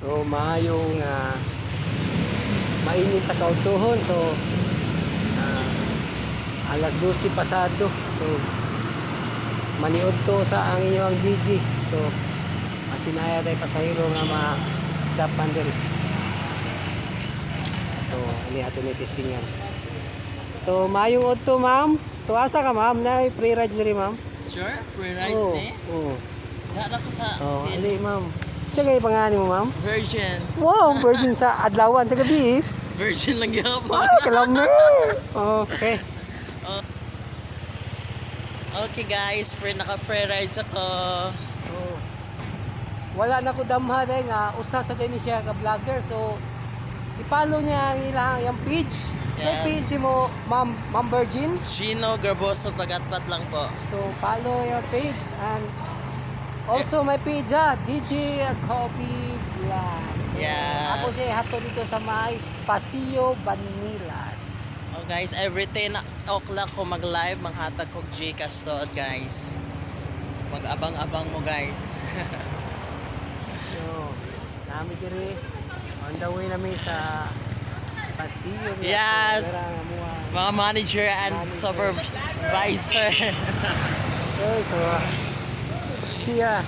So maayong mainit sa kautuhon. So alas 12 pasado. So maniud to sa ang inyong DG. So masinaya tayo pasahero nga ma-stopan din. So ini ato ni testingan. So maayong udto ma'am. So asa ka ma'am? Na free rides diri ma'am? Sure, free rice ni. Oo. Dala ko sa Ali ma'am. Sa kay pangalan mo ma'am? Virgin. Wow, virgin sa adlawan sa gabi. Virgin lang gyapon. Ay, kalami. Okay. Okay guys, naka-free rides ako. Oh. Wala na ko damha day nga usa sa din siya ka vlogger. So i-follow niya ang ilang yung page. So Yes. page mo Ma'am Virgin. Gino Garboso Pagatpat lang po. So follow your page and also my page DJ Coffee Vlog. So, Yes. ako si hato dito sa may Paseo Banila. Oh guys, every 10 o'clock ko mag-live, manghatag kog Gcash to guys. Mag-abang-abang mo guys. So kami diri on the way namin sa Paseo. Yes. Mga manager and Manager. supervisor. Okay, so siya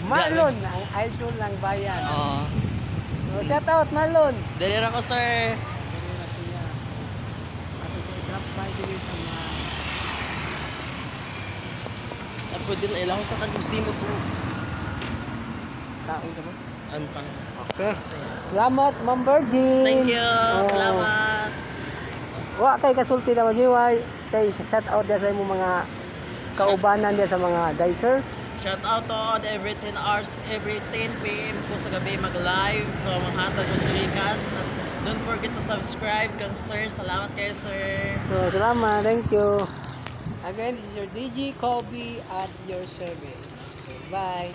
Marlon, ang idol ng bayan. Oh. So shout out Marlon. Dali ra ko sir. Pwede na ilang sa kagusimo sir. Kain ka ba? Ano pa? Okay. Salamat, Ma'am Virgin. Thank you. Oh. Salamat. Wa kay kasulti na majiway. Kay shout out dia sa imong mga kaubanan dia sa mga dicer. Shout out to all every 10 hours, every 10 PM po sa gabi mag-live. So, manghatag ng Gcash. Don't forget to subscribe kang sir. Salamat kayo sir. So salamat, thank you. Again, this is your DJ Kobe at your service. So, bye.